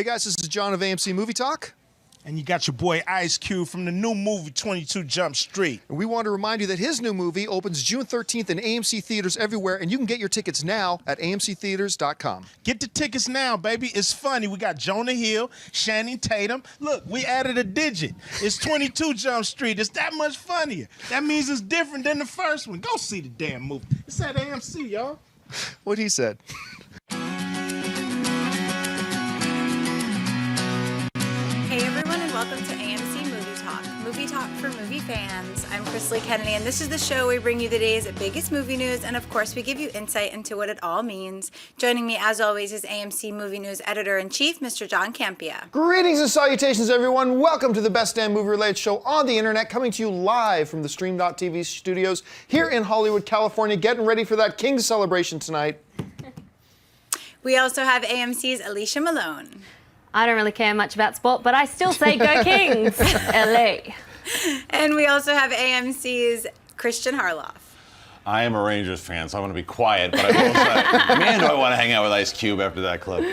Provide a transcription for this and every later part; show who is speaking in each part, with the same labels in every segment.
Speaker 1: Hey guys, this is John of AMC Movie Talk.
Speaker 2: And you got your boy Ice Cube from the new movie 22 Jump Street.
Speaker 1: And we want to remind you that his new movie opens June 13th in AMC theaters everywhere, and you can get your tickets now at amctheaters.com.
Speaker 2: Get the tickets now, baby. It's funny. We got Jonah Hill, Channing Tatum. Look, we added a digit. It's 22 Jump Street. It's that much funnier. That means it's different than the first one. Go see the damn movie. It's at AMC, y'all.
Speaker 1: What he said.
Speaker 3: Hey everyone, and welcome to AMC Movie Talk for movie fans. I'm Chris Lee Kennedy, and this is the show where we bring you the day's biggest movie news, and of course we give you insight into what it all means. Joining me as always is AMC Movie News Editor-in-Chief, Mr. John Campea.
Speaker 1: Greetings and salutations, everyone. Welcome to the best damn movie-related show on the internet, coming to you live from the Stream.tv studios here in Hollywood, California, getting ready for that King's celebration tonight.
Speaker 3: We also have AMC's Alicia Malone.
Speaker 4: I don't really care much about sport, but I still say go Kings, LA.
Speaker 3: And we also have AMC's Christian Harloff.
Speaker 5: I am a Rangers fan, so I want to be quiet, but I will say, man, do I want to hang out with Ice Cube after that clip.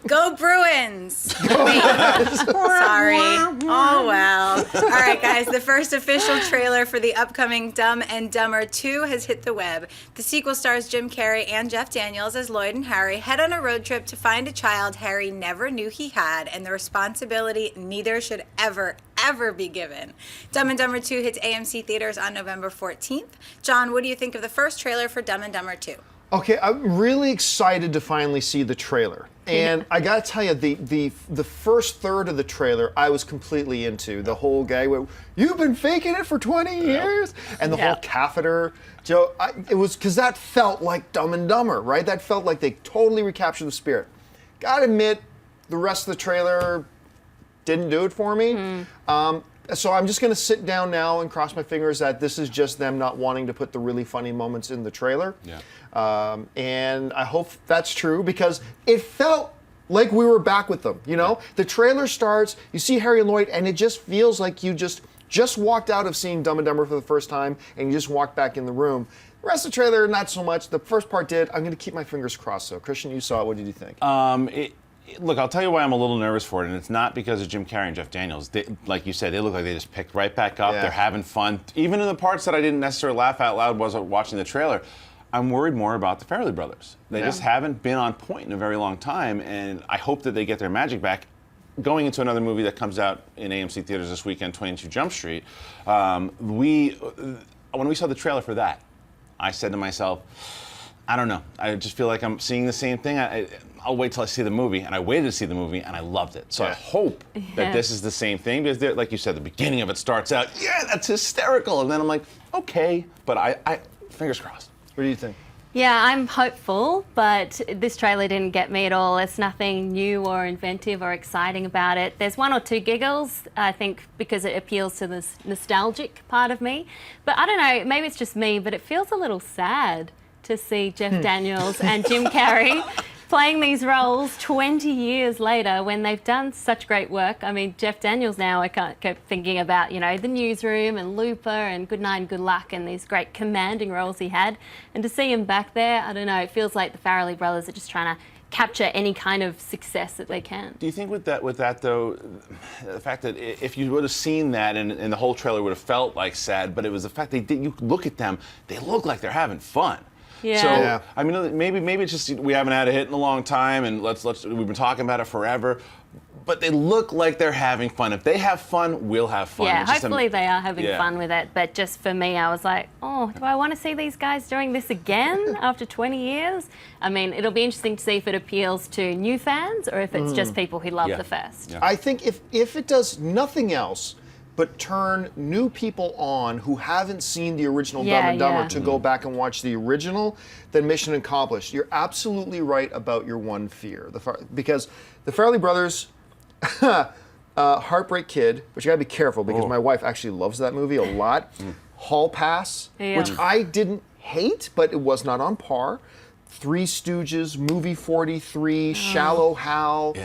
Speaker 3: Go Bruins! Wait. Sorry. Oh, well. All right, guys, the first official trailer for the upcoming Dumb and Dumber 2 has hit the web. The sequel stars Jim Carrey and Jeff Daniels as Lloyd and Harry head on a road trip to find a child Harry never knew he had, and the responsibility neither should ever be given. Dumb and Dumber 2 hits AMC theaters on November 14th. John, what do you think of the first trailer for Dumb and Dumber 2?
Speaker 1: Okay, I'm really excited to finally see the trailer. And I gotta tell you, the first third of the trailer, I was completely into. The whole guy where, you've been faking it for 20 years? And the whole catheter joke. It was, because that felt like Dumb and Dumber, right? That felt like they totally recaptured the spirit. Gotta admit, the rest of the trailer didn't do it for me. So I'm just going to sit down now and cross my fingers that this is just them not wanting to put the really funny moments in the trailer. Yeah. And I hope that's true, because it felt like we were back with them. You know, the trailer starts, you see Harry and Lloyd, and it just feels like you just walked out of seeing Dumb and Dumber for the first time, and you just walked back in the room. The rest of the trailer, not so much. The first part did. I'm going to keep my fingers crossed. So, Christian, you saw it. What did you think?
Speaker 5: Look, I'll tell you why I'm a little nervous for it, and it's not because of Jim Carrey and Jeff Daniels. They, like you said, they look like they just picked right back up. Yeah. They're having fun. Even in the parts that I didn't necessarily laugh out loud was watching the trailer, I'm worried more about the Farrelly brothers. They just haven't been on point in a very long time, and I hope that they get their magic back. Going into another movie that comes out in AMC theaters this weekend, 22 Jump Street, when we saw the trailer for that, I said to myself, I don't know. I just feel like I'm seeing the same thing. I'll wait till I see the movie, and I waited to see the movie, and I loved it. So I hope that this is the same thing, because like you said, the beginning of it starts out, yeah, that's hysterical, and then I'm like, okay, but I fingers crossed.
Speaker 1: What do you think?
Speaker 4: Yeah, I'm hopeful, but this trailer didn't get me at all. There's nothing new or inventive or exciting about it. There's one or two giggles, I think, because it appeals to this nostalgic part of me. But I don't know, maybe it's just me, but it feels a little sad to see Jeff Daniels and Jim Carrey playing these roles 20 years later when they've done such great work. I mean, Jeff Daniels now, I kept thinking about, you know, The Newsroom and Looper and Good Night and Good Luck and these great commanding roles he had. And to see him back there, I don't know, it feels like the Farrelly brothers are just trying to capture any kind of success that they can.
Speaker 5: Do you think with that though, the fact that if you would have seen that and the whole trailer would have felt like sad, but it was the fact you look at them, they look like they're having fun.
Speaker 4: Yeah.
Speaker 5: So I mean, maybe it's just we haven't had a hit in a long time, and we've been talking about it forever. But they look like they're having fun. If they have fun, we'll have fun.
Speaker 4: Yeah, hopefully they are having fun with it. But just for me, I was like, oh, do I want to see these guys doing this again after 20 years? I mean, it'll be interesting to see if it appeals to new fans or if it's just people who love the first.
Speaker 1: Yeah. I think if it does nothing else but turn new people on who haven't seen the original Dumb and Dumber to go back and watch the original, then mission accomplished. You're absolutely right about your one fear. Because the Farrelly brothers, Heartbreak Kid, which you gotta be careful because my wife actually loves that movie a lot. Hall Pass, which I didn't hate, but it was not on par. Three Stooges, Movie 43, Shallow Hal.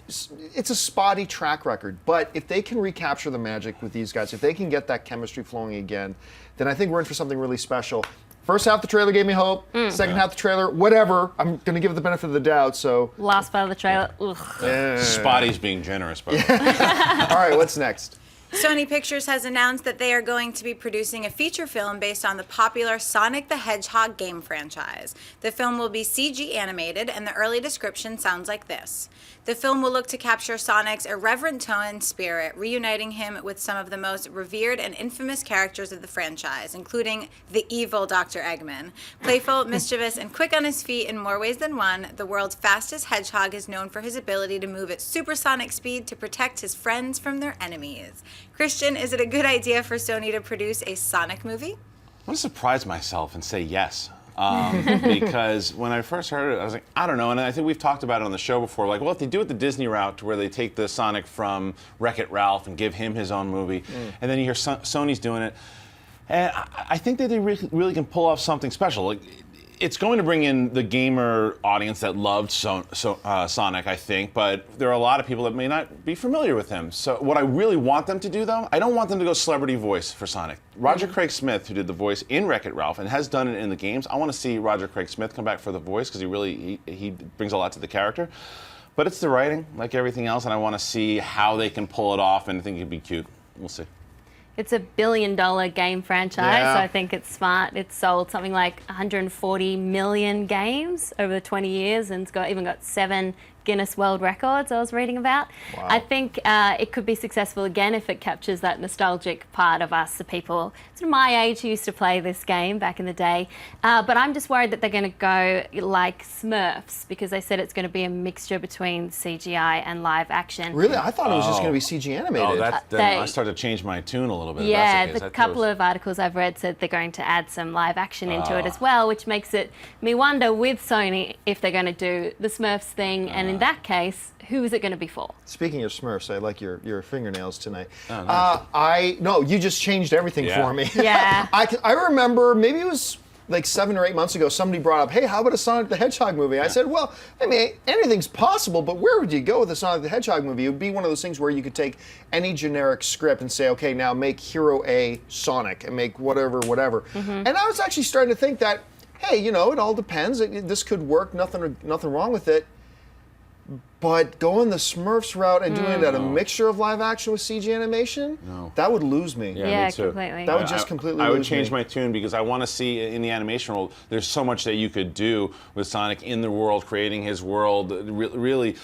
Speaker 1: It's a spotty track record, but if they can recapture the magic with these guys, if they can get that chemistry flowing again, then I think we're in for something really special. First half of the trailer gave me hope. Second half of the trailer, whatever. I'm going to give it the benefit of the doubt, so.
Speaker 4: Last part of the trailer, ugh.
Speaker 5: Spotty's being generous, by the way.
Speaker 1: All right, what's next?
Speaker 3: Sony Pictures has announced that they are going to be producing a feature film based on the popular Sonic the Hedgehog game franchise. The film will be CG animated, and the early description sounds like this. The film will look to capture Sonic's irreverent tone and spirit, reuniting him with some of the most revered and infamous characters of the franchise, including the evil Dr. Eggman. Playful, mischievous, and quick on his feet in more ways than one, the world's fastest hedgehog is known for his ability to move at supersonic speed to protect his friends from their enemies. Christian, is it a good idea for Sony to produce a Sonic movie?
Speaker 5: I'm going to surprise myself and say yes. Because when I first heard it, I was like, I don't know. And I think we've talked about it on the show before. Like, well, if they do it the Disney route, where they take the Sonic from Wreck-It Ralph and give him his own movie, and then you hear Sony's doing it, and I think that they really can pull off something special. Like, it's going to bring in the gamer audience that loved Sonic, I think, but there are a lot of people that may not be familiar with him. So what I really want them to do, though, I don't want them to go celebrity voice for Sonic. Roger Craig Smith, who did the voice in Wreck-It Ralph and has done it in the games, I want to see Roger Craig Smith come back for the voice because he brings a lot to the character. But it's the writing, like everything else, and I want to see how they can pull it off, and I think it'd be cute. We'll see.
Speaker 4: It's a $1 billion game franchise, so I think it's smart. It's sold something like 140 million games over the 20 years, and it's even got 7 Guinness World Records I was reading about.
Speaker 1: Wow.
Speaker 4: I think it could be successful again if it captures that nostalgic part of us, the people sort of my age who used to play this game back in the day. But I'm just worried that they're going to go like Smurfs, because they said it's going to be a mixture between CGI and live action.
Speaker 1: Really? I thought it was just going to be CG animated.
Speaker 5: Then I started to change my tune a little bit.
Speaker 4: Yeah,
Speaker 5: if that's
Speaker 4: the couple of articles I've read said they're going to add some live action into it as well, which makes me wonder with Sony if they're going to do the Smurfs thing, and in that case, who is it going to be for?
Speaker 1: Speaking of Smurfs, I like your fingernails tonight.
Speaker 5: Oh, nice.
Speaker 1: No, you just changed everything for me.
Speaker 4: Yeah.
Speaker 1: I remember, maybe it was like 7 or 8 months ago, somebody brought up, hey, how about a Sonic the Hedgehog movie? I said, well, I mean, anything's possible, but where would you go with a Sonic the Hedgehog movie? It would be one of those things where you could take any generic script and say, okay, now make Hero A Sonic and make whatever. And I was actually starting to think that, hey, it all depends. This could work, nothing wrong with it. But going the Smurfs route and doing it at a mixture of live action with CG animation, that would lose me.
Speaker 4: Yeah,
Speaker 5: me too.
Speaker 4: completely.
Speaker 1: That would just completely lose me.
Speaker 5: I would change my tune because I want to see in the animation world, there's so much that you could do with Sonic in the world, creating his world. Really,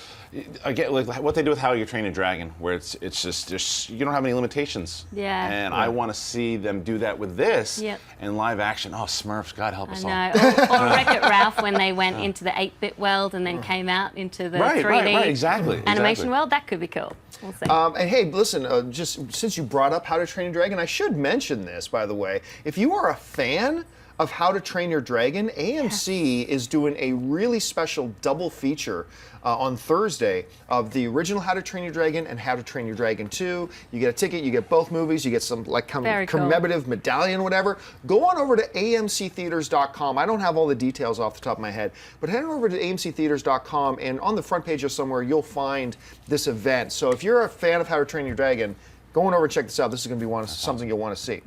Speaker 5: I get like what they do with How You Train a Dragon, where it's just you don't have any limitations.
Speaker 4: Yeah.
Speaker 5: And I want to see them do that with this.
Speaker 4: Yep.
Speaker 5: And live action. Oh, Smurfs, God help us all.
Speaker 4: I know. Or Wreck-It Ralph when they went into the 8-bit world and then came out into the 3D
Speaker 5: exactly.
Speaker 4: animation world. That could be cool. We'll see.
Speaker 1: And hey, listen, just since you brought up How to Train Your Dragon, I should mention this, by the way. If you are a fan of How to Train Your Dragon, AMC is doing a really special double feature on Thursday of the original How to Train Your Dragon and How to Train Your Dragon 2. You get a ticket, you get both movies, you get some like commemorative medallion, whatever. Go on over to amctheaters.com. I don't have all the details off the top of my head, but head over to amctheaters.com, and on the front page or somewhere you'll find this event. So if you're a fan of How to Train Your Dragon, go on over and check this out. This is going to be something you'll want to see.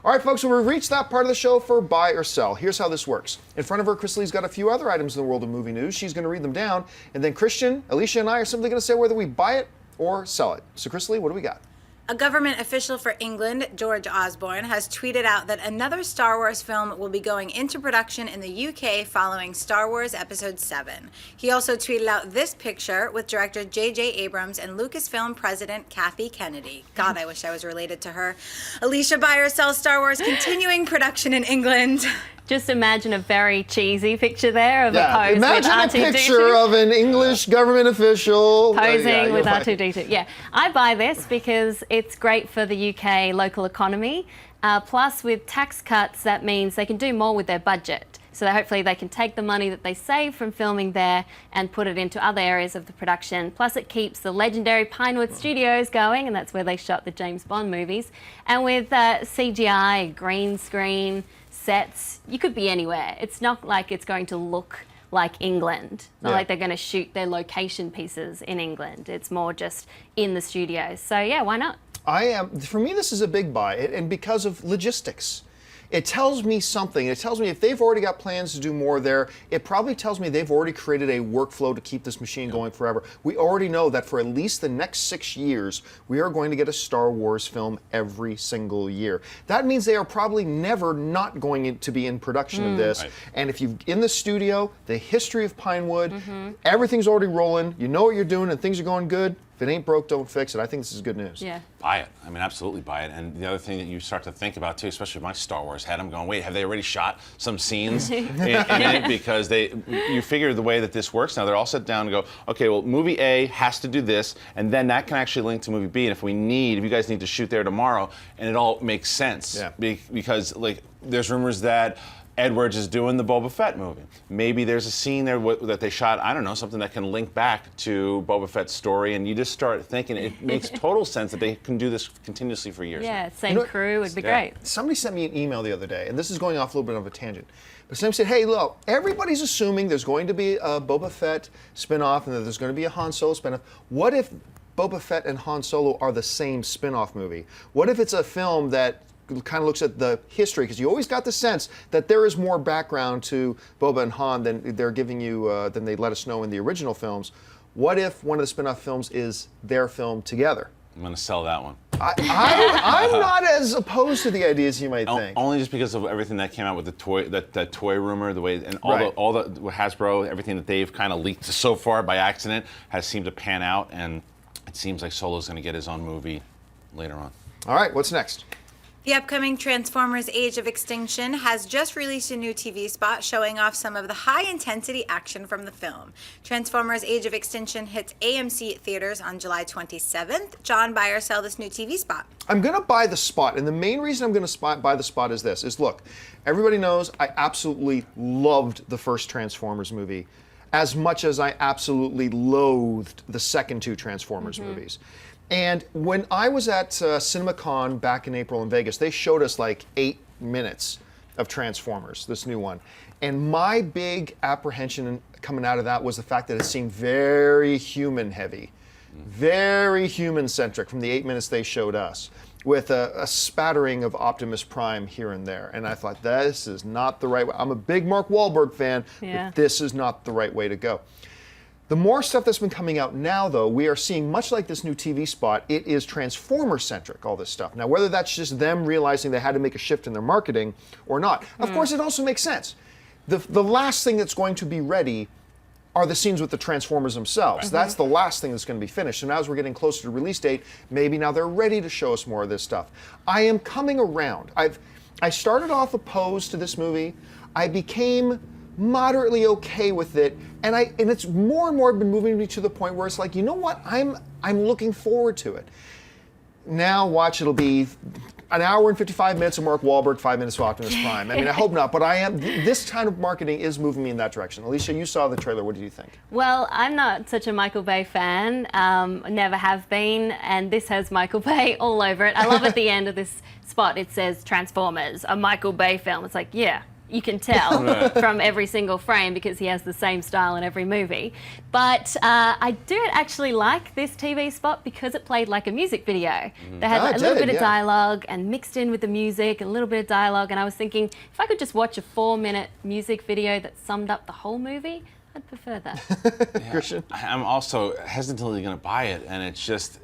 Speaker 1: All right, folks, so we've reached that part of the show for Buy or Sell. Here's how this works. In front of her, Chris Lee's got a few other items in the world of movie news. She's going to read them down, and then Christian, Alicia, and I are simply going to say whether we buy it or sell it. So, Chris Lee, what do we got?
Speaker 3: A government official for England, George Osborne, has tweeted out that another Star Wars film will be going into production in the UK following Star Wars Episode 7. He also tweeted out this picture with director J.J. Abrams and Lucasfilm president Kathy Kennedy. God, I wish I was related to her. Alicia, buy or sell Star Wars continuing production in England?
Speaker 4: Just imagine a very cheesy picture there of a pose
Speaker 1: imagine
Speaker 4: with R2-D2.
Speaker 1: a picture of an English government official
Speaker 4: posing with R2-D2. Yeah, I buy this because it's great for the UK local economy. Plus, with tax cuts, that means they can do more with their budget. So hopefully they can take the money that they save from filming there and put it into other areas of the production. Plus, it keeps the legendary Pinewood Studios going, and that's where they shot the James Bond movies. And with CGI, green screen, sets, you could be anywhere. It's not like it's going to look like England. It's not like they're going to shoot their location pieces in England. It's more just in the studios. So yeah, why not?
Speaker 1: For me, this is a big buy, and because of logistics. it tells me something. It tells me if they've already got plans to do more there, it probably tells me they've already created a workflow to keep this machine going forever. We already know that for at least the next 6 years, we are going to get a Star Wars film every single year. That means they are probably never not going to be in production of this.
Speaker 5: Right.
Speaker 1: And if you've in the studio, the history of Pinewood, everything's already rolling, you know what you're doing and things are going good. If it ain't broke, don't fix it. I think this is good news.
Speaker 4: Yeah.
Speaker 5: Buy it. I mean, absolutely buy it. And the other thing that you start to think about too, especially my Star Wars head, I'm going, wait, have they already shot some scenes in it? Because you figure the way that this works now, they're all set down and go, okay, well, movie A has to do this, and then that can actually link to movie B. And if you guys need to shoot there tomorrow, and it all makes sense.
Speaker 1: Yeah.
Speaker 5: Because like, there's rumors that Edwards is doing the Boba Fett movie. Maybe there's a scene there that they shot, I don't know, something that can link back to Boba Fett's story, and you just start thinking it makes total sense that they can do this continuously for years.
Speaker 4: Yeah, same crew would be great.
Speaker 1: Somebody sent me an email the other day, and this is going off a little bit of a tangent. But somebody said, hey, look, everybody's assuming there's going to be a Boba Fett spinoff and that there's going to be a Han Solo spinoff. What if Boba Fett and Han Solo are the same spinoff movie? What if it's a film that kind of looks at the history, because you always got the sense that there is more background to Boba and Han than they're giving you, than they let us know in the original films. What if one of the spin-off films is their film together?
Speaker 5: I'm going to sell that one.
Speaker 1: I'm not as opposed to the idea as you might think.
Speaker 5: Only just because of everything that came out with the toy, that toy rumor, the way, and all the Hasbro, everything that they've kind of leaked so far by accident has seemed to pan out, and it seems like Solo's going to get his own movie later on.
Speaker 1: All right, what's next?
Speaker 3: The upcoming Transformers Age of Extinction has just released a new TV spot showing off some of the high-intensity action from the film. Transformers Age of Extinction hits AMC theaters on July 27th. John, buy or sell this new TV spot?
Speaker 1: I'm going to buy the spot, and the main reason I'm going to buy the spot is this, is look, everybody knows I absolutely loved the first Transformers movie as much as I absolutely loathed the second two Transformers movies. And when I was at CinemaCon back in April in Vegas, they showed us like 8 minutes of Transformers, this new one. And my big apprehension coming out of that was the fact that it seemed very human heavy, very human centric from the 8 minutes they showed us, with a spattering of Optimus Prime here and there. And I thought, this is not the right way. I'm a big Mark Wahlberg fan, but this is not the right way to go. The more stuff that's been coming out now, though, we are seeing, much like this new TV spot, it is Transformer-centric, all this stuff. Now, whether that's just them realizing they had to make a shift in their marketing or not, of course, it also makes sense. The last thing that's going to be ready are the scenes with the Transformers themselves. That's the last thing that's going to be finished. So now as we're getting closer to release date, maybe now they're ready to show us more of this stuff. I am coming around. I started off opposed to this movie. I became moderately okay with it, and it's more and more been moving me to the point where it's like, you know what, I'm looking forward to it. Now watch, it'll be an hour and 55 minutes of Mark Wahlberg, 5 minutes of Optimus Prime. I mean, I hope not, but this kind of marketing is moving me in that direction. Alicia, you saw the trailer, what did you think?
Speaker 4: Well, I'm not such a Michael Bay fan, never have been, and this has Michael Bay all over it. I love at the end of this spot, it says Transformers, a Michael Bay film. It's like, yeah, you can tell from every single frame because he has the same style in every movie. But I do actually like this TV spot because it played like a music video. They had a little bit of dialogue and mixed in with the music, a little bit of dialogue, and I was thinking, if I could just watch a 4-minute music video that summed up the whole movie, I'd prefer that.
Speaker 1: Christian?
Speaker 5: I'm also hesitantly going to buy it, and it's just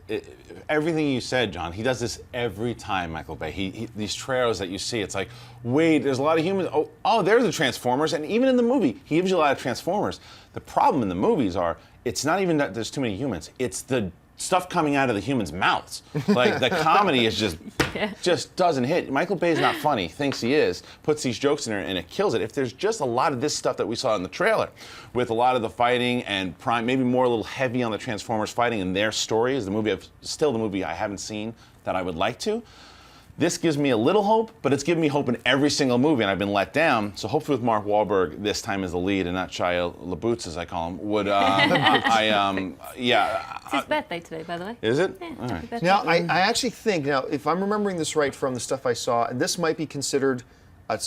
Speaker 5: everything you said, John. He does this every time, Michael Bay. These trailers that you see, it's like, wait, there's a lot of humans. Oh, there's the Transformers, and even in the movie, he gives you a lot of Transformers. The problem in the movies it's not even that there's too many humans. It's the stuff coming out of the humans' mouths. Like, the comedy is just doesn't hit. Michael Bay's not funny, thinks he is, puts these jokes in there, and it kills it. If there's just a lot of this stuff that we saw in the trailer, with a lot of the fighting and Prime, maybe more a little heavy on the Transformers fighting and their story, is still the movie I haven't seen that I would like to. This gives me a little hope, but it's given me hope in every single movie, and I've been let down. So hopefully with Mark Wahlberg this time as the lead and not Shia LaBeouf, as I call him, would
Speaker 4: It's his birthday today, by the way.
Speaker 5: Is it?
Speaker 4: Yeah,
Speaker 5: all right.
Speaker 1: Now, I actually think, if I'm remembering this right from the stuff I saw, and this might be considered a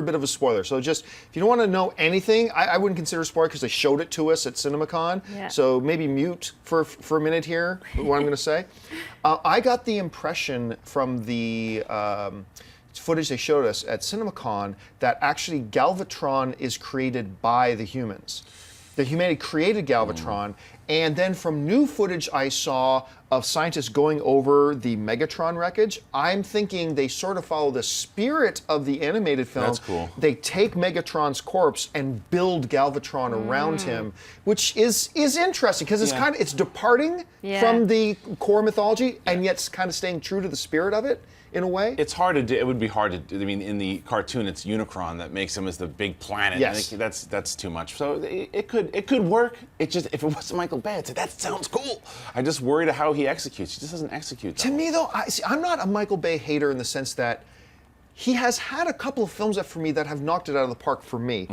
Speaker 1: bit of a spoiler. So just, if you don't want to know anything, I wouldn't consider a spoiler because they showed it to us at CinemaCon.
Speaker 4: Yeah.
Speaker 1: So maybe mute for a minute here, what I'm going to say. I got the impression from the footage they showed us at CinemaCon that actually Galvatron is created by the humans. The humanity created Galvatron, and then from new footage I saw of scientists going over the Megatron wreckage, I'm thinking they sort of follow the spirit of the animated film.
Speaker 5: That's cool.
Speaker 1: They take Megatron's corpse and build Galvatron around him, which is interesting because it's it's departing from the core mythology and yet it's kind of staying true to the spirit of it. In a way,
Speaker 5: it's hard to do. It would be hard to do. I mean, in the cartoon, it's Unicron that makes him as the big planet.
Speaker 1: Yes,
Speaker 5: that's too much. So it could work. It just if it wasn't Michael Bay, I'd say that sounds cool. I just worried how he executes. He just doesn't execute.
Speaker 1: To me, though, I'm not a Michael Bay hater in the sense that he has had a couple of films that for me that have knocked it out of the park for me.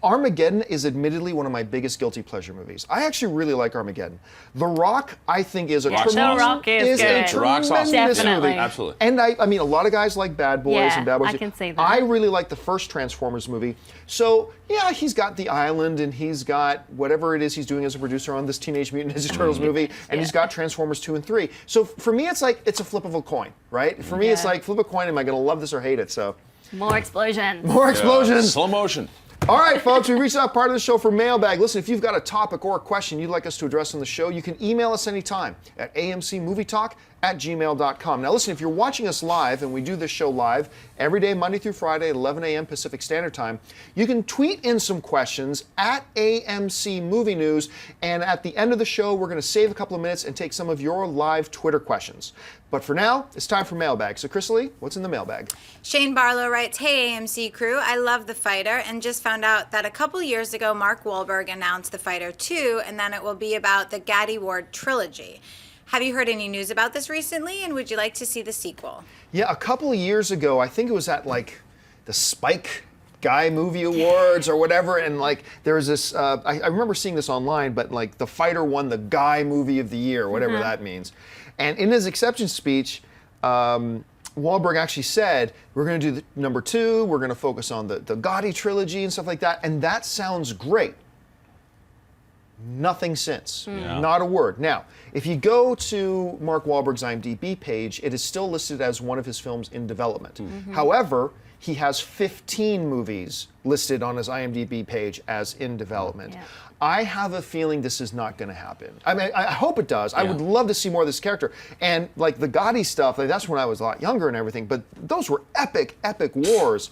Speaker 1: Armageddon is admittedly one of my biggest guilty pleasure movies. I actually really like Armageddon. The Rock, I think, is a tremendous
Speaker 4: awesome.
Speaker 1: movie.
Speaker 5: Absolutely.
Speaker 1: And I mean, a lot of guys like Bad Boys and Bad Boys.
Speaker 4: I can see that.
Speaker 1: I really like the first Transformers movie. So, yeah, he's got The Island, and he's got whatever it is he's doing as a producer on this Teenage Mutant Ninja Turtles movie, and he's got Transformers 2 and 3. So for me, it's like, it's a flip of a coin, right? For me, it's like, flip a coin, am I going to love this or hate it? So
Speaker 4: More explosions.
Speaker 1: More explosions.
Speaker 5: Slow motion.
Speaker 1: All right, folks, we reached that part of the show for Mailbag. Listen, if you've got a topic or a question you'd like us to address on the show, you can email us anytime at amcmovietalk@gmail.com. Now, listen, if you're watching us live, and we do this show live every day, Monday through Friday at 11 a.m. Pacific Standard Time, you can tweet in some questions at AMC Movie News, and at the end of the show, we're going to save a couple of minutes and take some of your live Twitter questions. But for now, it's time for Mailbag. So, Chrisley, what's in the mailbag?
Speaker 3: Shane Barlow writes, "Hey AMC crew, I love The Fighter and just found out that a couple years ago Mark Wahlberg announced The Fighter 2 and then it will be about the Gatti Ward trilogy. Have you heard any news about this recently and would you like to see the sequel?"
Speaker 1: Yeah, a couple of years ago, I think it was at like the Spike Guy Movie Awards or whatever, and like there was this, I remember seeing this online, but like The Fighter won the Guy Movie of the Year, whatever that means. And in his acceptance speech, Wahlberg actually said, we're going to do the number 2, we're going to focus on the Gotti trilogy and stuff like that, and that sounds great. Nothing since. Not a word. Now, if you go to Mark Wahlberg's IMDb page, it is still listed as one of his films in development. However, he has 15 movies listed on his IMDb page as in development. I have a feeling this is not going to happen. I mean, I hope it does. I would love to see more of this character. And like the Gotti stuff, like, that's when I was a lot younger and everything, but those were epic, epic wars.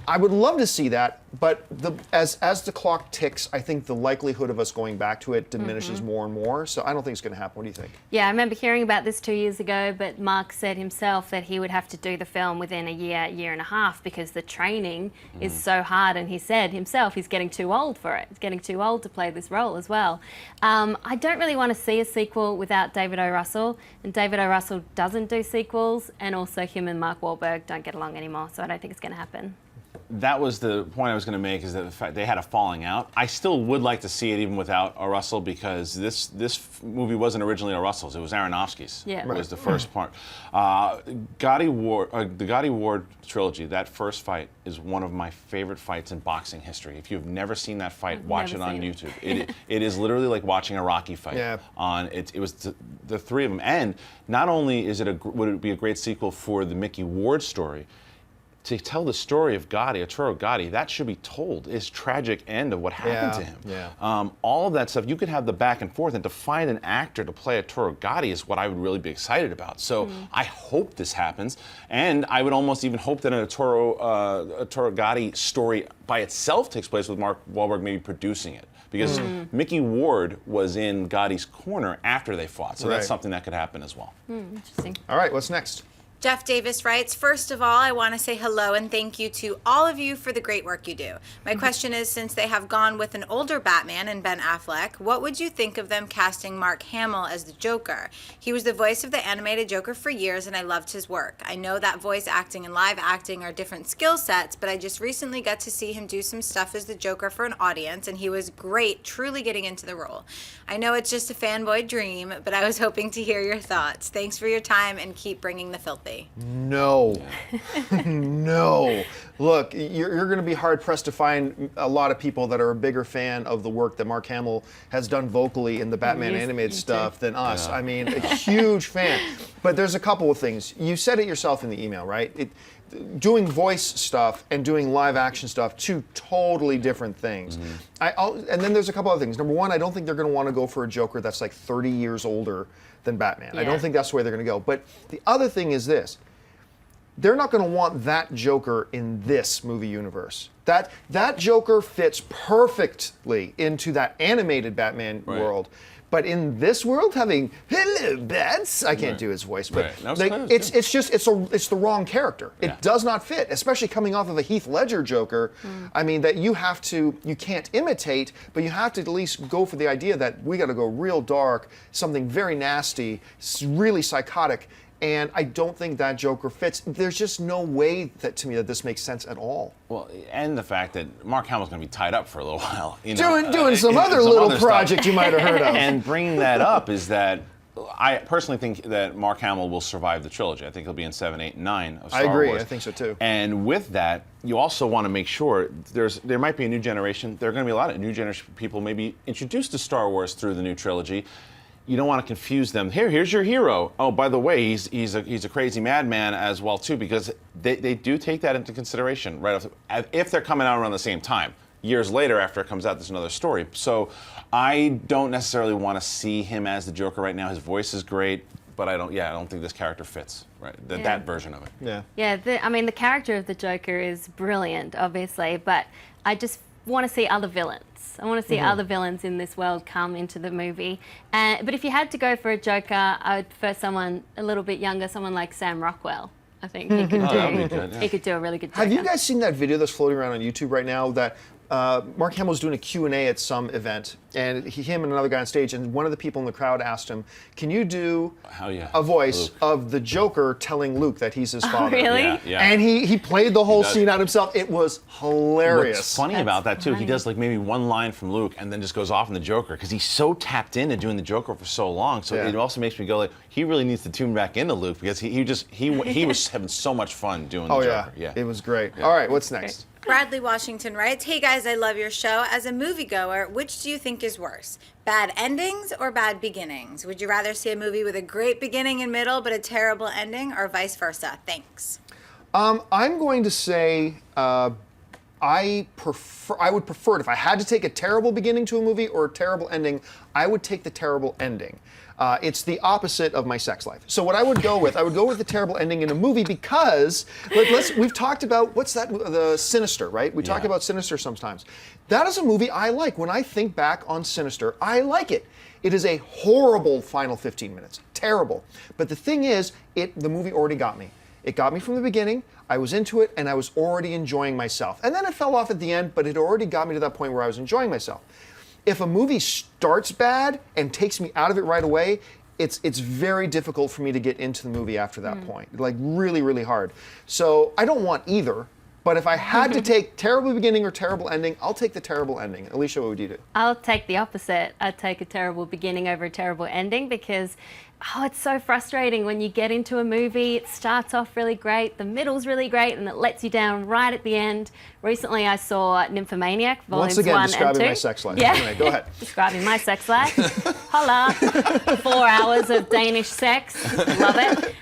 Speaker 1: I would love to see that, but as the clock ticks, I think the likelihood of us going back to it diminishes more and more, so I don't think it's going to happen. What do you think?
Speaker 4: Yeah, I remember hearing about this 2 years ago, but Mark said himself that he would have to do the film within a year and a half, because the training is so hard, and he said himself he's getting too old for it. He's getting too old to play this role as well. I don't really want to see a sequel without David O. Russell, and David O. Russell doesn't do sequels, and also him and Mark Wahlberg don't get along anymore, so I don't think it's going to happen.
Speaker 5: That was the point I was going to make, is that the fact they had a falling out. I still would like to see it even without a Russell, because this movie wasn't originally a Russell's. It was Aronofsky's.
Speaker 4: Yeah.
Speaker 5: It was the first part. The Gotti Ward trilogy, that first fight is one of my favorite fights in boxing history. If you've never seen that fight, watch it on YouTube. It is literally like watching a Rocky fight.
Speaker 1: Yeah.
Speaker 5: It was the three of them. And not only would it be a great sequel for the Mickey Ward story, to tell the story of Gotti, Arturo Gotti, that should be told. His tragic end of what happened to him. All of that stuff, you could have the back and forth, and to find an actor to play Arturo Gotti is what I would really be excited about. So I hope this happens, and I would almost even hope that an Arturo Gotti story by itself takes place with Mark Wahlberg maybe producing it. Because Mickey Ward was in Gotti's corner after they fought, so that's something that could happen as well.
Speaker 4: Interesting.
Speaker 1: All right, what's next?
Speaker 3: Jeff Davis writes, "First of all, I want to say hello and thank you to all of you for the great work you do. My question is, since they have gone with an older Batman and Ben Affleck, what would you think of them casting Mark Hamill as the Joker? He was the voice of the animated Joker for years and I loved his work. I know that voice acting and live acting are different skill sets, but I just recently got to see him do some stuff as the Joker for an audience and he was great, truly getting into the role. I know it's just a fanboy dream, but I was hoping to hear your thoughts. Thanks for your time and keep bringing the filthy."
Speaker 1: No. No. Look, you're going to be hard-pressed to find a lot of people that are a bigger fan of the work that Mark Hamill has done vocally in the Batman animated stuff than us. I mean, a huge fan. But there's a couple of things. You said it yourself in the email, right? doing voice stuff and doing live action stuff, two totally different things. And then there's a couple other things. Number one, I don't think they're going to want to go for a Joker that's like 30 years older than Batman. I don't think that's the way they're going to go. But the other thing is this. They're not going to want that Joker in this movie universe. That Joker fits perfectly into that animated Batman world. But in this world, having "Hello, Bats," I can't do his voice, but it's the wrong character. It does not fit, especially coming off of a Heath Ledger Joker. I mean, that you can't imitate, but you have to at least go for the idea that we got to go real dark, something very nasty, really psychotic. And I don't think that Joker fits. There's just no way to me that this makes sense at all.
Speaker 5: Well, and the fact that Mark Hamill's going to be tied up for a little while.
Speaker 1: Doing some other little project you might have heard of.
Speaker 5: And bringing that up is that I personally think that Mark Hamill will survive the trilogy. I think he'll be in 7, 8, and 9 of Star Wars.
Speaker 1: I agree. I think so too.
Speaker 5: And with that, you also want to make sure there might be a new generation. There are going to be a lot of new generation people maybe introduced to Star Wars through the new trilogy. You don't want to confuse them. Here's your hero. Oh, by the way, he's a crazy madman as well too, because they do take that into consideration right off. If they're coming out around the same time, years later after it comes out, there's another story. So I don't necessarily want to see him as the Joker right now. His voice is great, but I don't think this character fits that version of it.
Speaker 4: I mean, the character of the Joker is brilliant, obviously, but I just want to see other villains. I want to see other villains in this world come into the movie. But if you had to go for a Joker, I would prefer someone a little bit younger, someone like Sam Rockwell. I think he could do a really good Joker.
Speaker 1: Have you guys seen that video that's floating around on YouTube right now that Mark Hamill's doing a Q&A at some event, and him and another guy on stage, and one of the people in the crowd asked him, can you do a voice of the Joker telling Luke that he's his father?
Speaker 4: Really?
Speaker 5: Yeah.
Speaker 1: And he played the whole scene out himself. It was hilarious.
Speaker 5: What's funny about that too, he does like maybe one line from Luke and then just goes off in the Joker, because he's so tapped into doing the Joker for so long. So it also makes me go like, he really needs to tune back into Luke, because he was having so much fun doing the Joker.
Speaker 1: Yeah, it was great. All right, what's next?
Speaker 3: Bradley Washington writes, "Hey guys, I love your show. As a moviegoer, which do you think is worse? Bad endings or bad beginnings? Would you rather see a movie with a great beginning and middle but a terrible ending, or vice versa? Thanks."
Speaker 1: I'm going to say I would prefer it if I had to take a terrible beginning to a movie or a terrible ending. I would take the terrible ending. It's the opposite of my sex life. So what I would go with the terrible ending in a movie, because we've talked about, what's that, the Sinister, right? We talk about Sinister sometimes. That is a movie I like. When I think back on Sinister, I like it. It is a horrible final 15 minutes. Terrible. But the thing is, the movie already got me. It got me from the beginning. I was into it, and I was already enjoying myself. And then it fell off at the end, but it already got me to that point where I was enjoying myself. If a movie starts bad and takes me out of it right away, it's very difficult for me to get into the movie after that point. Like really, really hard. So I don't want either. But if I had to take terrible beginning or terrible ending, I'll take the terrible ending. Alicia, what would you do?
Speaker 4: I'll take the opposite. I'd take a terrible beginning over a terrible ending, because it's so frustrating when you get into a movie. It starts off really great, the middle's really great, and it lets you down right at the end. Recently I saw Nymphomaniac, volumes
Speaker 1: Once again,
Speaker 4: 1 and 2.
Speaker 1: describing my sex life.
Speaker 4: Yeah.
Speaker 1: Anyway, go ahead.
Speaker 4: Describing my sex life. Holla. 4 hours of Danish sex. Love it.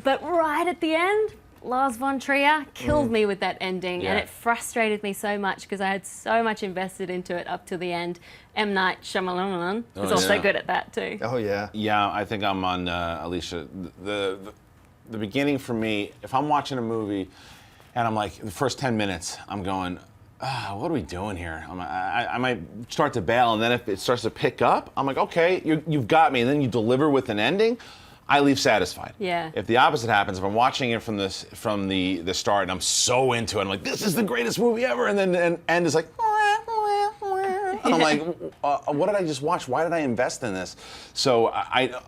Speaker 4: But right at the end, Lars von Trier killed me with that ending, and it frustrated me so much because I had so much invested into it up to the end. M. Night Shyamalan is also good at that too.
Speaker 1: Oh yeah.
Speaker 5: Yeah, I think I'm on Alicia. The beginning for me, if I'm watching a movie and I'm like, the first 10 minutes, I'm going, what are we doing here? I might start to bail, and then if it starts to pick up, I'm like, okay, you've got me, and then you deliver with an ending, I leave satisfied.
Speaker 4: Yeah.
Speaker 5: If the opposite happens, if I'm watching it from the start and I'm so into it, I'm like, this is the greatest movie ever, and then the end is like, and I'm like, what did I just watch? Why did I invest in this? So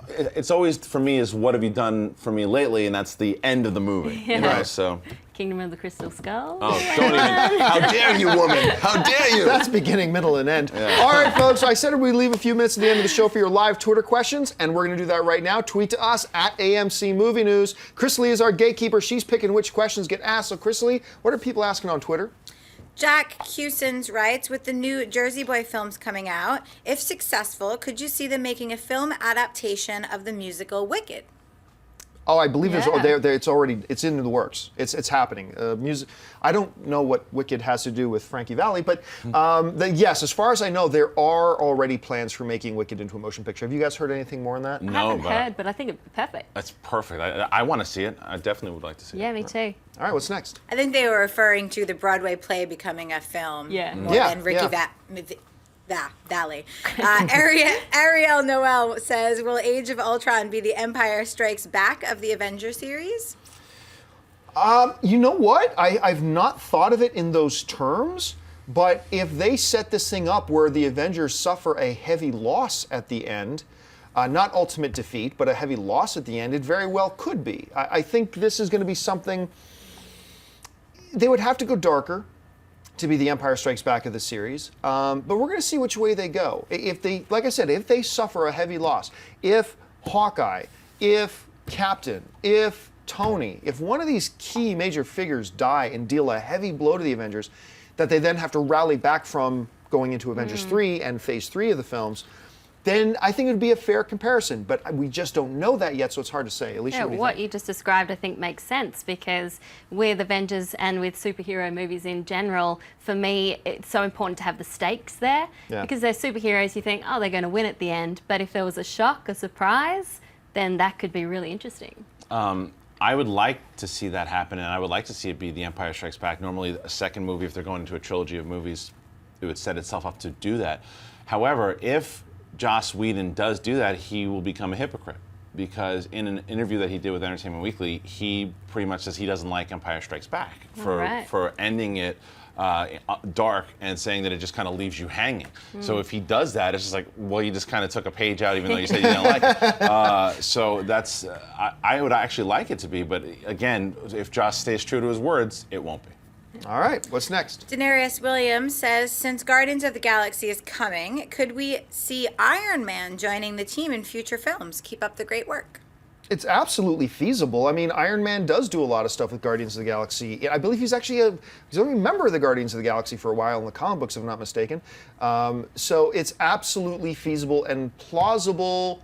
Speaker 5: it's always for me is, what have you done for me lately? And that's the end of the movie.
Speaker 4: Yeah.
Speaker 5: You know, so.
Speaker 4: Kingdom of the Crystal Skull.
Speaker 5: Oh, don't even. How dare you, woman? How dare you?
Speaker 1: That's beginning, middle, and end. Yeah. All right, folks. I said we'd leave a few minutes at the end of the show for your live Twitter questions, and we're going to do that right now. Tweet to us at AMC Movie News. Chris Lee is our gatekeeper. She's picking which questions get asked. So, Chris Lee, what are people asking on Twitter?
Speaker 3: Jack Hewsons writes, with the new Jersey Boy films coming out, if successful, could you see them making a film adaptation of the musical Wicked?
Speaker 1: Oh, I believe
Speaker 4: Yeah.
Speaker 1: it's in the works. It's happening. Music. I don't know what Wicked has to do with Frankie Valli, but yes, as far as I know, there are already plans for making Wicked into a motion picture. Have you guys heard anything more on that?
Speaker 4: I haven't heard, but I think it'd be perfect.
Speaker 5: That's perfect. I want to see it. I definitely would like to see it.
Speaker 4: Yeah, me too.
Speaker 1: All right, what's next?
Speaker 3: I think they were referring to the Broadway play becoming a film
Speaker 4: Yeah.
Speaker 3: more
Speaker 1: Yeah,
Speaker 3: than Ricky
Speaker 1: yeah.
Speaker 3: Valley. Ariel Noel says, will Age of Ultron be the Empire Strikes Back of the Avenger series?
Speaker 1: You know what? I've not thought of it in those terms, but if they set this thing up where the Avengers suffer a heavy loss at the end, not ultimate defeat, but a heavy loss at the end, it very well could be. I think this is going to be something. They would have to go darker to be the Empire Strikes Back of the series, but we're going to see which way they go. If they, like I said, if they suffer a heavy loss, if Hawkeye, if Captain, if Tony, if one of these key major figures die and deal a heavy blow to the Avengers, that they then have to rally back from going into Avengers 3 and Phase 3 of the films, then I think it would be a fair comparison. But we just don't know that yet, so it's hard to say. Alicia,
Speaker 4: Yeah,
Speaker 1: what do you
Speaker 4: what
Speaker 1: think?
Speaker 4: you just described, I think, makes sense because with Avengers and with superhero movies in general, for me, it's so important to have the stakes there.
Speaker 1: Yeah.
Speaker 4: Because they're superheroes, you think, oh, they're going to win at the end. But if there was a shock, a surprise, then that could be really interesting.
Speaker 5: I would like to see that happen, and I would like to see it be The Empire Strikes Back. Normally, a second movie, if they're going into a trilogy of movies, it would set itself up to do that. However, if Joss Whedon does do that, he will become a hypocrite. Because in an interview that he did with Entertainment Weekly, he pretty much says he doesn't like Empire Strikes Back for ending it dark and saying that it just kind of leaves you hanging. So if he does that, it's just like, well, you just kind of took a page out even though you said you didn't like it. So that's, I would actually like it to be, but again, if Joss stays true to his words, it won't be.
Speaker 1: All right, what's next?
Speaker 3: Denarius Williams says, since Guardians of the Galaxy is coming, could we see Iron Man joining the team in future films? Keep up the great work.
Speaker 1: It's absolutely feasible. I mean, Iron Man does do a lot of stuff with Guardians of the Galaxy. I believe he's actually he's only a member of the Guardians of the Galaxy for a while in the comic books, if I'm not mistaken. So it's absolutely feasible and plausible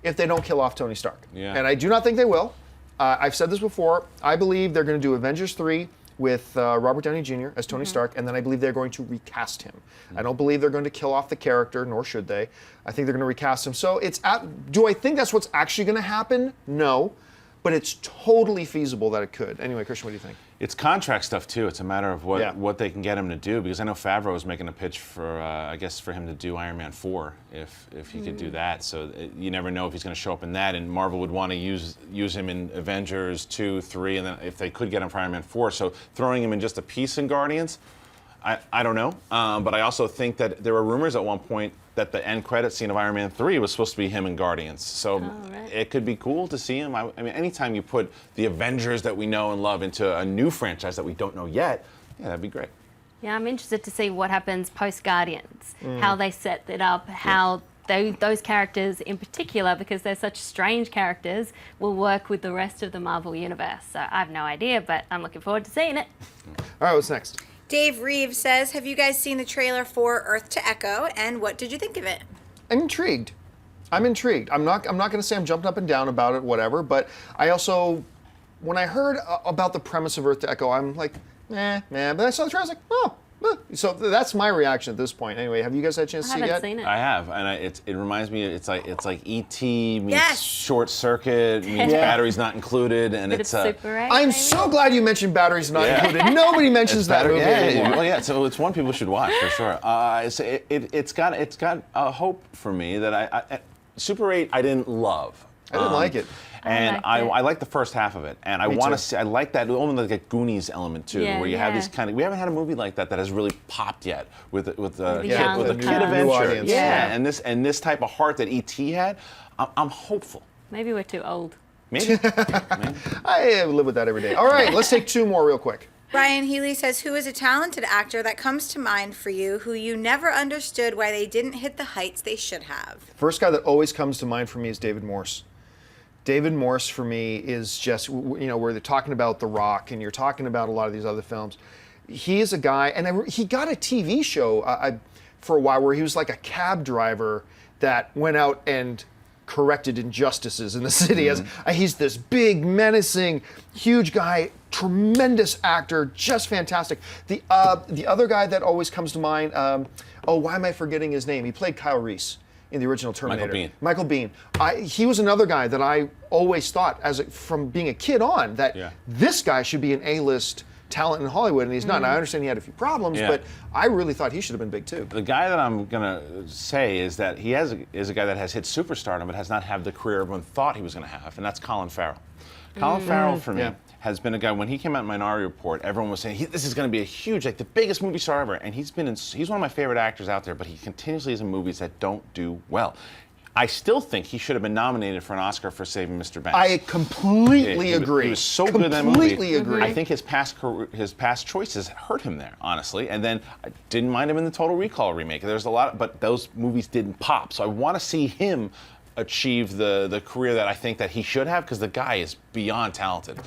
Speaker 1: if they don't kill off Tony Stark.
Speaker 5: Yeah.
Speaker 1: And I do not think they will. I've said this before. I believe they're going to do Avengers 3 with Robert Downey Jr. as Tony Stark, and then I believe they're going to recast him. I don't believe they're going to kill off the character, nor should they. I think they're going to recast him. So do I think that's what's actually going to happen? No, but it's totally feasible that it could. Anyway, Christian, what do you think?
Speaker 5: It's contract stuff too. It's a matter of
Speaker 1: Yeah.
Speaker 5: what they can get him to do. Because I know Favreau was making a pitch for, I guess, for him to do Iron Man 4 if he could do that. So you never know if he's going to show up in that. And Marvel would want to use him in Avengers 2, 3, and then if they could get him for Iron Man 4. So throwing him in just a piece in Guardians, I don't know. But I also think that there were rumors at one point that the end credit scene of Iron Man 3 was supposed to be him in Guardians. So
Speaker 4: right.
Speaker 5: it could be cool to see him. I mean, anytime you put the Avengers that we know and love into a new franchise that we don't know yet, yeah, that'd be great.
Speaker 4: Yeah, I'm interested to see what happens post-Guardians, how they set it up, how those characters in particular, because they're such strange characters, will work with the rest of the Marvel Universe. So I have no idea, but I'm looking forward to seeing it.
Speaker 1: All right, what's next?
Speaker 3: Dave Reeves says, have you guys seen the trailer for Earth to Echo, and what did you think of it?
Speaker 1: I'm intrigued. I'm not going to say I'm jumping up and down about it, whatever, but I also, when I heard about the premise of Earth to Echo, I'm like, but I saw the trailer, I was like, oh. So that's my reaction at this point. Anyway, have you guys had a chance to
Speaker 4: I
Speaker 1: see it yet?
Speaker 4: haven't seen it.
Speaker 5: I have, and it reminds me. It's like E.T. meets
Speaker 3: Yes.
Speaker 5: Short Circuit meets
Speaker 1: Yeah.
Speaker 5: batteries not included, and
Speaker 4: Bit
Speaker 5: it's
Speaker 4: of Super 8,
Speaker 1: I'm
Speaker 4: maybe?
Speaker 1: so glad you mentioned batteries not
Speaker 5: Yeah.
Speaker 1: included. Nobody mentions that movie anymore.
Speaker 5: Well, yeah. So it's one people should watch for sure. It's got a hope for me that I Super 8 I didn't love.
Speaker 1: I didn't like it.
Speaker 5: And
Speaker 4: I liked it.
Speaker 5: I like the first half of it, and I
Speaker 1: Me
Speaker 5: want
Speaker 1: too.
Speaker 5: to see. I like that almost like a Goonies element too,
Speaker 4: Yeah,
Speaker 5: where you have
Speaker 4: yeah.
Speaker 5: these kind of. We haven't had a movie like that has really popped yet with a
Speaker 4: young
Speaker 5: kid
Speaker 4: new
Speaker 5: adventure.
Speaker 1: audience.
Speaker 5: Yeah,
Speaker 1: Yeah.
Speaker 5: and this type of heart that E.T. had. I'm hopeful.
Speaker 4: Maybe we're too old.
Speaker 5: Maybe.
Speaker 1: I live with that every day. All right, let's take two more real quick.
Speaker 3: Brian Healy says, who is a talented actor that comes to mind for you who you never understood why they didn't hit the heights they should have?
Speaker 1: First guy that always comes to mind for me is David Morse. David Morse for me is just, where they're talking about The Rock and you're talking about a lot of these other films. He is a guy, and he got a TV show for a while where he was like a cab driver that went out and corrected injustices in the city. He's this big, menacing, huge guy, tremendous actor, just fantastic. The other guy that always comes to mind, why am I forgetting his name? He played Kyle Reese in the original Terminator. Michael Biehn. He was another guy that I always thought, from being a kid on, that this guy should be an A-list talent in Hollywood, and he's not. And I understand he had a few problems, but I really thought he should have been big too.
Speaker 5: The guy that I'm gonna say is that he is a guy that has hit superstardom, but has not had the career everyone thought he was gonna have, and that's Colin Farrell. Colin Farrell, for me, has been a guy, when he came out in Minority Report, everyone was saying, this is going to be a huge, like the biggest movie star ever. And he's one of my favorite actors out there, but he continuously is in movies that don't do well. I still think he should have been nominated for an Oscar for Saving Mr. Banks.
Speaker 1: I completely agree.
Speaker 5: He was so good in that movie.
Speaker 1: Completely agree.
Speaker 5: I think his past choices hurt him there, honestly. And then I didn't mind him in the Total Recall remake. There's a lot, but those movies didn't pop. So I want to see him achieve the career that I think that he should have, because the guy is beyond talented.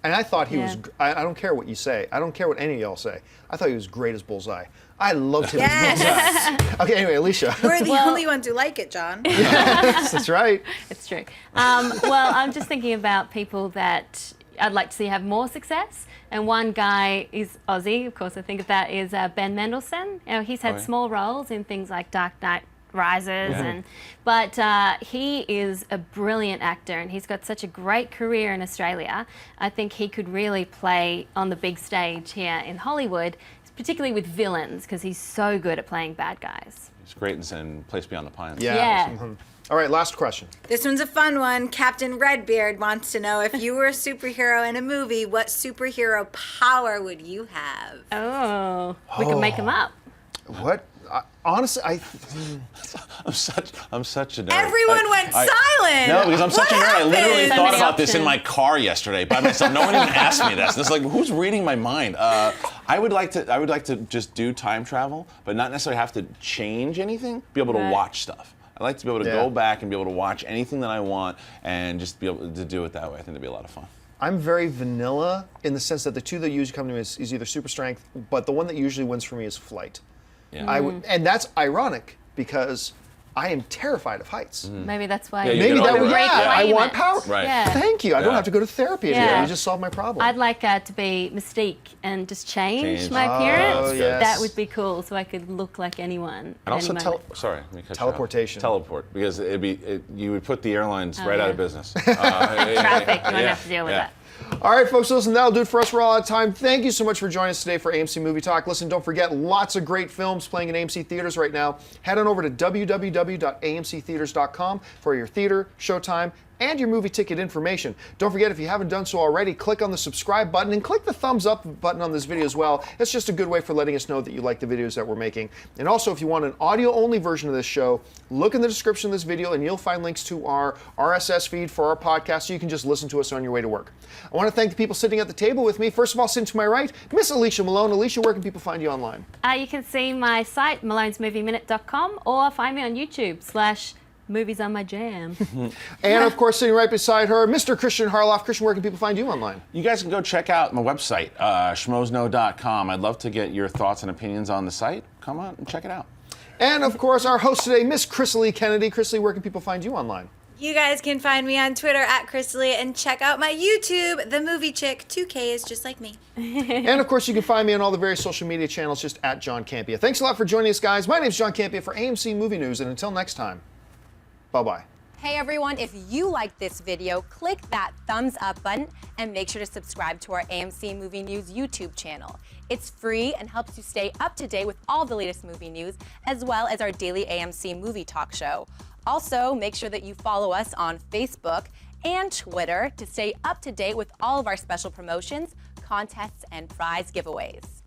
Speaker 1: And I thought he was, I don't care what you say. I don't care what any of y'all say. I thought he was great as Bullseye. I loved him as Bullseye. Okay, anyway, Alicia.
Speaker 3: We're the only ones who like it, John.
Speaker 1: Yes, that's right.
Speaker 4: It's true. Well, I'm just thinking about people that I'd like to see have more success. And one guy is Aussie, of course I think of that, is Ben Mendelsohn. He's had small roles in things like Dark Knight Rises, but he is a brilliant actor, and he's got such a great career in Australia. I think he could really play on the big stage here in Hollywood, particularly with villains, because he's so good at playing bad guys.
Speaker 5: He's great in Place Beyond the Pines.
Speaker 1: Yeah. All right, last question.
Speaker 3: This one's a fun one. Captain Redbeard wants to know, if you were a superhero in a movie, what superhero power would you have?
Speaker 4: Oh, we could make him up.
Speaker 1: What? Honestly,
Speaker 5: I'm such a nerd.
Speaker 3: Everyone went silent.
Speaker 5: No, because I'm such a nerd. I literally
Speaker 4: So
Speaker 5: thought
Speaker 4: many
Speaker 5: about this in
Speaker 4: options.
Speaker 5: my car yesterday by myself. No one even asked me this. It's like, who's reading my mind? I would like to just do time travel, but not necessarily have to change anything. Be able to watch stuff. I like to be able to go back and be able to watch anything that I want and just be able to do it that way. I think it'd be a lot of fun.
Speaker 1: I'm very vanilla in the sense that the two that usually come to me is either super strength, but the one that usually wins for me is flight.
Speaker 5: Yeah.
Speaker 1: And that's ironic because I am terrified of heights.
Speaker 4: Maybe that's why.
Speaker 1: Maybe that would. I want power.
Speaker 5: Right.
Speaker 4: Yeah.
Speaker 1: Thank you. I don't have to go to therapy anymore.
Speaker 4: Yeah.
Speaker 1: You just solved my problem.
Speaker 4: I'd like to be Mystique and just change my appearance.
Speaker 1: yes.
Speaker 4: That would be cool, so I could look like anyone.
Speaker 5: And also,
Speaker 4: sorry,
Speaker 5: let me cut you off.
Speaker 1: Teleportation.
Speaker 5: Teleport, because you would put the airlines right out of business.
Speaker 4: Traffic, you won't have to deal with that.
Speaker 1: All right, folks, listen, that'll do it for us. We're all out of time. Thank you so much for joining us today for AMC Movie Talk. Listen, don't forget, lots of great films playing in AMC theaters right now. Head on over to www.amctheaters.com for your theater, showtime, and your movie ticket information. Don't forget, if you haven't done so already, click on the subscribe button and click the thumbs up button on this video as well. It's just a good way for letting us know that you like the videos that we're making. And also, if you want an audio-only version of this show, look in the description of this video and you'll find links to our RSS feed for our podcast so you can just listen to us on your way to work. I want to thank the people sitting at the table with me. First of all, sitting to my right, Miss Alicia Malone. Alicia, where can people find you online?
Speaker 4: You can see my site, malonesmovieminute.com, or find me on YouTube /Movies on My Jam.
Speaker 1: And of course, sitting right beside her, Mr. Christian Harloff. Christian, where can people find you online?
Speaker 5: You guys can go check out my website, schmozno.com. I'd love to get your thoughts and opinions on the site. Come on and check it out.
Speaker 1: And of course, our host today, Miss Chrisley Kennedy. Chrisley, where can people find you online?
Speaker 3: You guys can find me on Twitter @Chrisley and check out my YouTube, The Movie Chick. 2K is just like me.
Speaker 1: And of course, you can find me on all the various social media channels just @John Campia. Thanks a lot for joining us, guys. My name's John Campia for AMC Movie News, and until next time, bye-bye.
Speaker 6: Hey everyone, if you like this video, click that thumbs up button and make sure to subscribe to our AMC Movie News YouTube channel. It's free and helps you stay up to date with all the latest movie news, as well as our daily AMC Movie Talk show. Also, make sure that you follow us on Facebook and Twitter to stay up to date with all of our special promotions, contests, and prize giveaways.